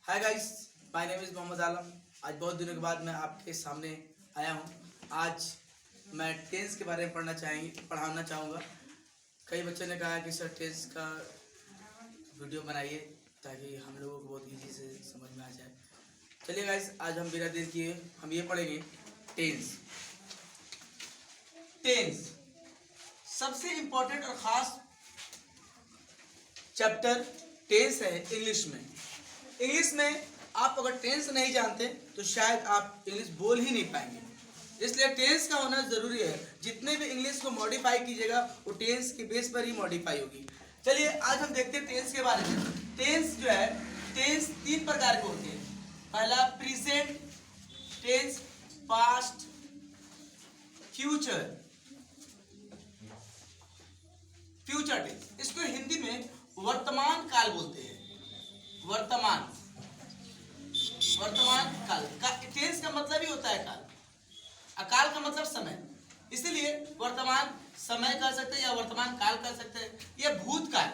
Hi guys, my name is Mohammad Alam. आज बहुत दिनों के बाद मैं आपके सामने आया हूँ। आज मैं टेंस के बारे में पढ़ाना चाहूँगा। कई बच्चों ने कहा कि सर टेंस का वीडियो बनाइए ताकि हम लोगों को बहुत इजी से समझ में आ जाए। चलिए गाइस, आज हम बिना देर किए हम ये पढ़ेंगे टेंस। टेंस सबसे इम्पोर्टेंट और ख़ास चैप्टर टेंस है इंग्लिश में। इंग्लिश में आप अगर टेंस नहीं जानते तो शायद आप इंग्लिश बोल ही नहीं पाएंगे, इसलिए टेंस का होना ज़रूरी है। जितने भी इंग्लिश को मॉडिफाई कीजिएगा वो टेंस के बेस पर ही मॉडिफाई होगी। चलिए आज हम देखते हैं टेंस के बारे में। टेंस जो है, टेंस 3 प्रकार के होते हैं। पहला present tense, past, future tense. इसको हिंदी में वर्तमान काल बोलते हैं। वर्तमान काल टेंस का मतलब ही होता है काल। अकाल का मतलब समय, इसीलिए वर्तमान समय कर सकते हैं या वर्तमान काल कर सकते हैं। यह भूतकाल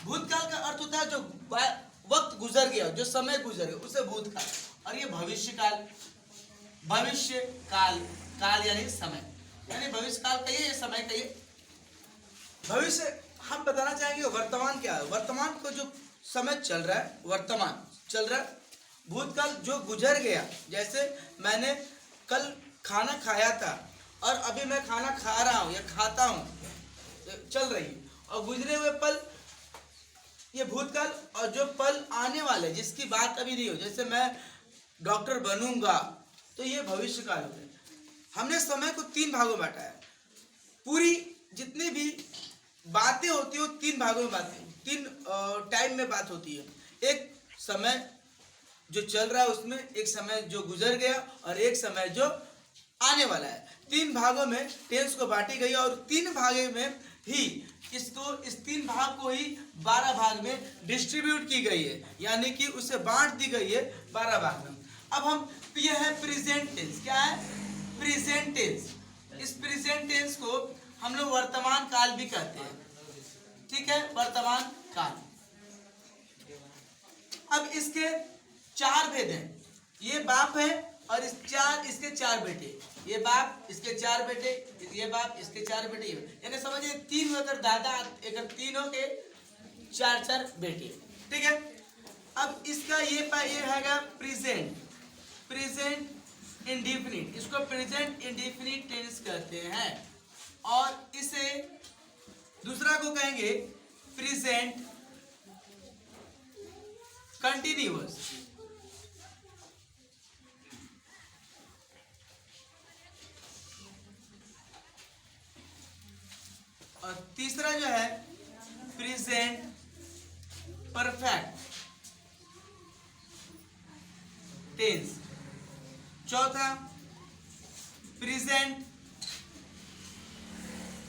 भूतकाल का अर्थ होता है जो वक्त गुजर गया, जो समय गुजर गया उसे भूतकाल। और ये भविष्य काल यानी समय, यानी भविष्य काल कहिए, समय कहिए। भविष्य हम बताना चाहेंगे वर्तमान क्या है। वर्तमान को जो समय चल रहा है, वर्तमान चल रहा है। भूतकाल जो गुजर गया, जैसे मैंने कल खाना खाया था और अभी मैं खाना खा रहा हूँ या खाता हूँ, चल रही है। और गुजरे हुए पल ये भूतकाल, और जो पल आने वाले जिसकी बात अभी नहीं हो, जैसे मैं डॉक्टर बनूंगा तो ये भविष्य काल हो गया। हमने समय को 3 भागों में बांटा है। पूरी जितनी भी बातें होती है 3 भागों में बातें, 3 टाइम में बात होती है। एक समय जो चल रहा है उसमें, एक समय जो गुजर गया और एक समय जो आने वाला है। 3 भागों में टेंस को बांटी गई और 3 भागों में ही इस 3 भाग को ही 12 भाग में डिस्ट्रीब्यूट की गई है, यानी कि उसे बांट दी गई है 12 भाग में। अब हम यह है प्रेजेंट टेंस। क्या है? Present tense. इस प्रेजेंट टेंस को हम लोग वर्तमान काल भी कहते हैं। ठीक है, वर्तमान काल। अब इसके 4 भेद हैं। ये बाप है और इसके 4 बेटे। ये बाप, इसके 4 बेटे, ये बाप, इसके 4 बेटे। यानी समझिए 3 अगर दादा, अगर तीनों के 4 बेटे। ठीक है। अब इसका ये है प्रेजेंट इंडेफिनिट। इसको प्रेजेंट इंडेफिनिट टेंस कहते हैं। और इसे दूसरा को कहेंगे प्रेजेंट कंटिन्यूअस। और तीसरा जो है प्रेजेंट परफेक्ट टेंस। चौथा प्रेजेंट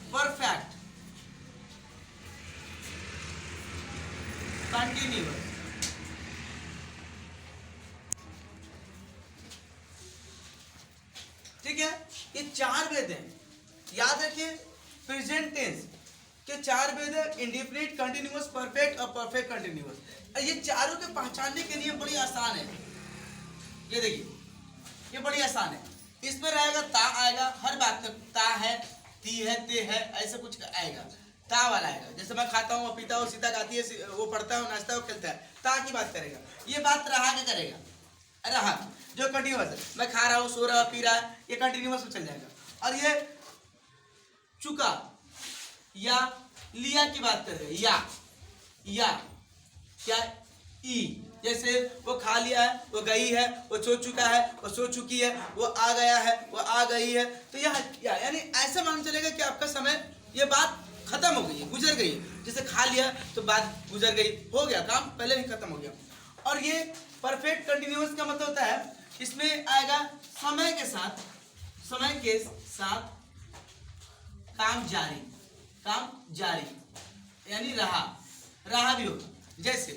परफेक्ट कंटिन्यूअस। ठीक है, ये 4 भेद हैं। याद रखिए, प्रेजेंट टेंस के 4 भेद है: इंडेफिनिट, कंटिन्यूअस, परफेक्ट और परफेक्ट कंटिन्यूअस। ये चारों के पहचानने के लिए बड़ी आसान है। ये देखिए, ये बड़ी आसान है। इसमें रहेगा ता आएगा, हर बात में ता है, ती है, ते है, ऐसा कुछ आएगा। ता वाला आएगा। जैसे मैं खाता हूँ, पीता हूँ, सीता गाती है, वो पढ़ता है, नाचता है, वो खेलता है। ता की बात करेगा। ये बात रहा के करेगा। रहा जो कंटिन्यूअस है, मैं खा रहा हूँ, सो रहा, पी रहा, ये कंटिन्यूअस में चल जाएगा। और ये चुका या लिया की बात कर रहे हैं। या क्या? ई। जैसे वो खा लिया है, वो गई है, वो सो चुका है, वो सो चुकी है, वो आ गया है, वो आ गई है। तो यह यानी ऐसे मान चलेगा कि आपका समय, ये बात खत्म हो गई है, गुजर गई है। जैसे खा लिया तो बात गुजर गई, हो गया, काम पहले ही खत्म हो गया। और ये परफेक्ट कंटिन्यूअस का मतलब होता है, इसमें आएगा समय के साथ काम जारी यानी रहा भी होगा। जैसे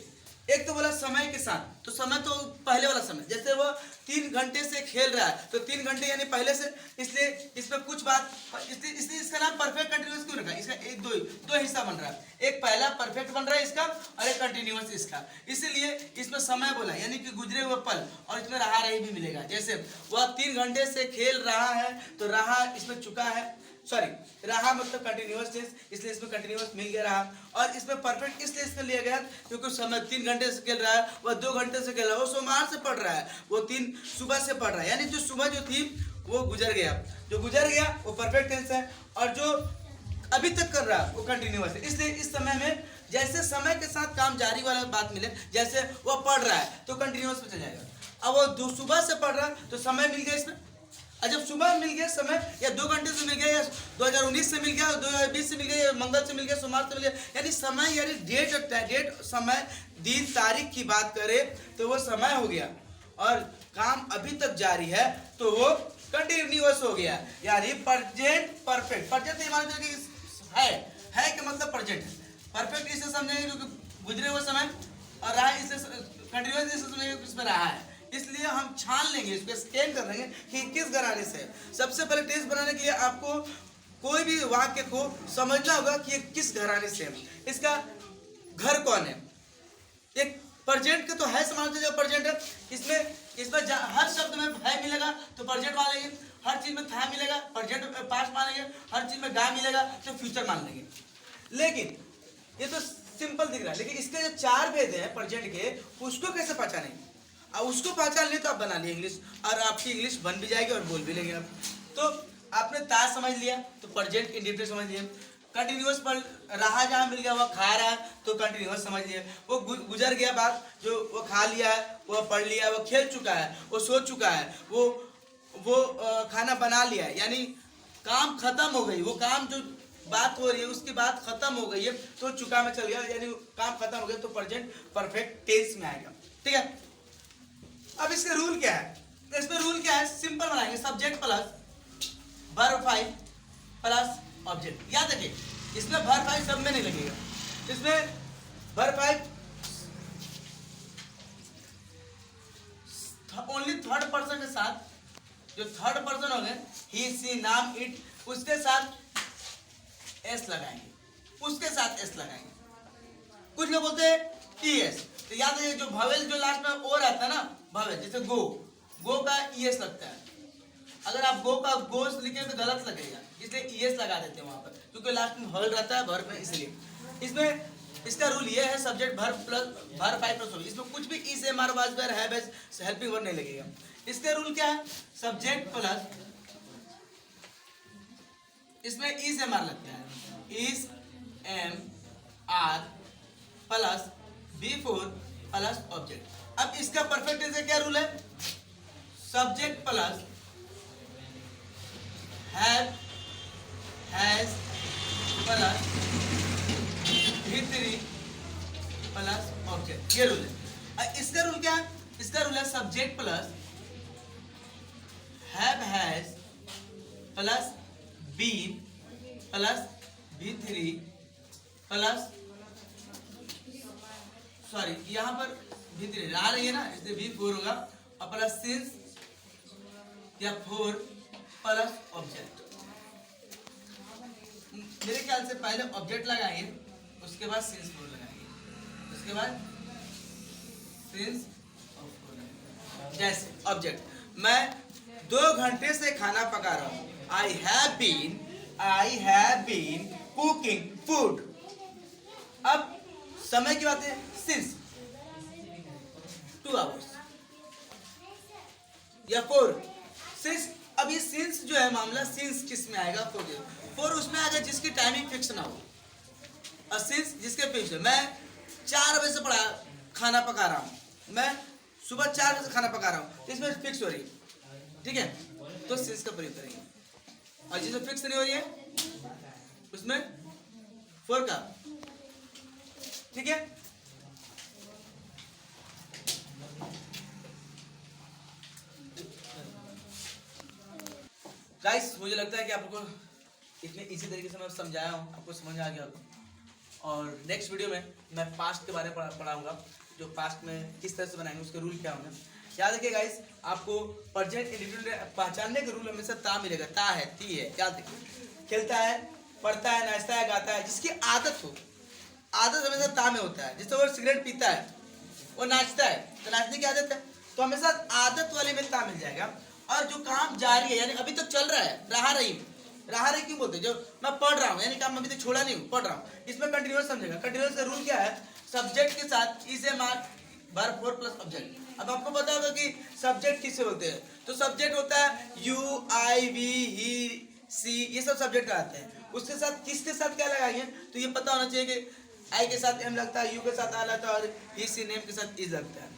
एक तो बोला समय के साथ, तो समय तो पहले वाला समय, जैसे वो 3 घंटे से खेल रहा है तो 3 घंटे यानी पहले से, इसलिए इसमें कुछ बात, इसलिए इसका नाम परफेक्ट कंटिन्यूअस क्यों रखा? इसका एक दो हिस्सा बन रहा है, एक पहला परफेक्ट बन रहा है इसका और एक कंटिन्यूअस इसका, इसीलिए इसमें समय बोला यानी कि गुजरे हुए पल, और इसमें रहा रही भी मिलेगा। जैसे वह 3 घंटे से खेल रहा है तो रहा इसमें चुका है, सॉरी रहा मतलब कंटिन्यूअस टेंस, इसलिए इसमें कंटिन्यूअस मिल गया रहा। और इसमें परफेक्ट इसलिए इसमें लिया गया क्योंकि समय 3 घंटे से खेल रहा है, वह 2 घंटे से खेल रहा है, वो सोमवार से पढ़ रहा है, वो 3 सुबह से पढ़ रहा है, यानी जो सुबह जो थी वो गुजर गया, जो गुजर गया वो परफेक्ट टेंस है, और जो अभी तक कर रहा है वो कंटिन्यूअस है। इसलिए इस समय में जैसे समय के साथ काम जारी वाला बात मिले, जैसे वो पढ़ रहा है तो कंटिन्यूअस में चल जाएगा। अब वो सुबह से पढ़ रहा है तो समय मिल गया इसमें, और जब सुबह मिल गया समय, या 2 घंटे से मिल गया, या 2019 से मिल गया, 2020 से मिल गया, या मंगल से मिल गया, सोमवार से मिल गया, यानी समय यानी डेट समय दिन तारीख की बात करें तो वो समय हो गया, और काम अभी तक जारी है तो वो कंटिन्यूअस हो गया, यानी प्रेजेंट परफेक्ट। प्रेजेंट ये मान लीजिए है कि मतलब प्रेजेंट है, परफेक्ट इसे समझेंगे क्योंकि गुजरे हुए समय, और रहा इसे कंटिन्यूअस इसे समझेंगे इसमें रहा है, इसलिए हम छान लेंगे, इसको स्कैन कर लेंगे कि किस घराने से है। सबसे पहले टेस्ट बनाने के लिए आपको कोई भी वाक्य को समझना होगा कि ये किस घराने से है, इसका घर कौन है। एक प्रेजेंट के तो है समाज जो प्रेजेंट है, इसमें हर शब्द में है मिलेगा तो प्रेजेंट मान लेंगे, हर चीज में था मिलेगा प्रेजेंट पास्ट मान लेंगे, हर चीज में गा मिलेगा तो फ्यूचर मान लेंगे। लेकिन ये तो सिंपल दिख रहा है, लेकिन इसके जो 4 भेद हैं प्रेजेंट के, उसको कैसे पहचानेंगे? अब उसको पहचान ले तो आप बना लिए इंग्लिश, और आपकी इंग्लिश बन भी जाएगी और बोल भी लेंगे आप। तो आपने ता समझ लिया तो प्रेजेंट इंडिफिनिट समझ लिया, कंटिन्यूअस पर रहा जहाँ मिल गया, वह खा रहा है तो कंटिन्यूअस समझ लिया, वो गुजर गया बात, जो वो खा लिया है, वो पढ़ लिया है, वो खेल चुका है, वो सो चुका है, वो खाना बना लिया है, यानी काम खत्म हो गई, वो काम जो बात हो रही है उसकी बात खत्म हो गई है तो चुका में चल गया, यानी काम खत्म हो गया तो प्रेजेंट परफेक्ट टेंस में आएगा। ठीक है, अब इसका रूल क्या है? इसमें रूल क्या है? सिंपल बनाएंगे, subject plus verb 5 plus object. याद रखिए इसमें वर्ब 5 सब में नहीं लगेगा, इसमें वर्ब 5 ओनली थर्ड पर्सन के साथ, जो थर्ड पर्सन हो गए ही सी नाम इट, उसके साथ एस लगाएंगे, उसके साथ एस लगाएंगे। कुछ लोग बोलते हैं ई एस, तो याद रखिए जो भवेल जो लास्ट में ओ रहता है ना, भवेल जैसे गो का ई एस लगता है, अगर आप गो का गोस लिखे तो गलत लगेगा, इसलिए ई एस लगा देते हैं वहां पर, क्योंकि लास्ट में भवेल रहता है वर्ब में, इसलिए इसमें इसका रूल ये है subject verb plus verb 5 plus, इसमें कुछ भी is am are was were have has helping verb नहीं लगेगा। इसका रूल क्या है? सब्जेक्ट प्लस, इसमें इस एम आर लगता है, is am are plus before plus object. अब इसका परफेक्ट टेंस क्या रूल है? Subject plus have has plus V3 plus object, ये रूल है। इसका रूल क्या है? इसका रूल है subject plus have has plus been plus V3 plus, sorry यहाँ पर V3 आ रही है ना, इसलिए V4 होगा, और प्लस सिंस या 4 प्लस ऑब्जेक्ट। मेरे ख्याल से पहले ऑब्जेक्ट लगाएंगे, उसके बाद सिंस 4 लगाएंगे, उसके बाद सिंस और 4 लगाएंगे। जैसे ऑब्जेक्ट, मैं 2 घंटे से खाना पका रहा हूँ, I have been cooking food. अब समय की बात है, सिंस 2 आवर्स या 4 सिंस। अब ये सिंस जो है मामला, सिंस किस में आएगा? 4 उसमें आएगा जिसकी टाइमिंग फिक्स ना हो, और सिंस जिसके फिक्स है। मैं 4 बजे से पड़ा खाना पका रहा हूँ, मैं सुबह 4 बजे से खाना पका रहा हूँ, तो इसमें फिक्स हो रही है, ठीक है, तो सिंस का प्रयोग करेंगे। और जिसमें फिक्स नहीं हो रही है उसमें 4 का, ठीक है। गाइस मुझे लगता है कि आपको इतने इजी तरीके से मैं समझाया हूँ, आपको समझ आ गया होगा। और नेक्स्ट वीडियो में मैं पास्ट के बारे में पढ़ाऊंगा, जो पास्ट में किस तरह से बनाएंगे, उसके रूल क्या होंगे। याद रखिए गाइस, आपको प्रेजेंट इंडिविजुअल पहचानने के रूल हमेशा ता मिलेगा, ता है, ती है। याद रखिए, खेलता है, पढ़ता है, नाचता है, गाता है, जिसकी आदत हो, आदत हमेशा ता में होता है। जैसे वो सिगरेट पीता है, वो नाचता है, तो नाचने की आदत है, तो हमेशा आदत वाले में ता मिल जाएगा। और जो काम जारी है, यानी अभी तक चल रहा है, रहा रही क्यों बोलते हैं, जो मैं पढ़ रहा हूँ, यानी काम अभी तक छोड़ा नहीं हूँ, पढ़ रहा हूँ, इसमें कंटिन्यूअस समझेगा। कंटिन्यूअस का रूल क्या है, सब्जेक्ट के साथ इसे mark verb four plus object. अब आपको पता होगा कि सब्जेक्ट किसे बोलते हैं, तो सब्जेक्ट होता है यू, आई, वी, ही, सी, ये सब सब्जेक्ट आते हैं। उसके साथ किसके साथ क्या लगाएंगे, तो ये पता होना चाहिए कि आई के साथ एम लगता है, यू के साथ आ लगता है, और ही, सी, नेम के साथ इज लगता है।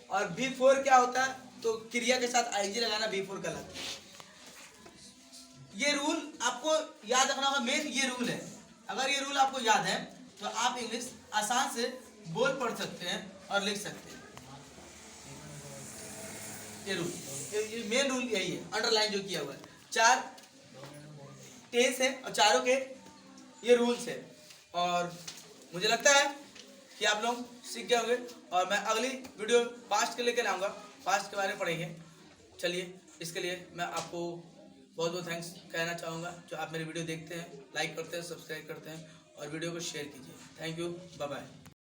और बी फोर क्या होता है, तो क्रिया के साथ आई जी लगाना बी फोर का लगता है। ये रूल आपको याद रखना होगा, मेन ये रूल है। अगर ये रूल आपको याद है तो आप इंग्लिश आसान से बोल पढ़ सकते हैं और लिख सकते हैं। ये रूल, ये मेन रूल यही है, अंडरलाइन जो किया हुआ है। 4 टेंस है और चारों के ये रूल्स है। और मुझे लगता है कि आप लोग सीख गए होंगे, और मैं अगली वीडियो पास्ट के लेकर आऊँगा, पास्ट के बारे में पढ़ेंगे। चलिए, इसके लिए मैं आपको बहुत बहुत थैंक्स कहना चाहूँगा, जो आप मेरी वीडियो देखते हैं, लाइक करते हैं, सब्सक्राइब करते हैं और वीडियो को शेयर कीजिए। Thank you, bye bye.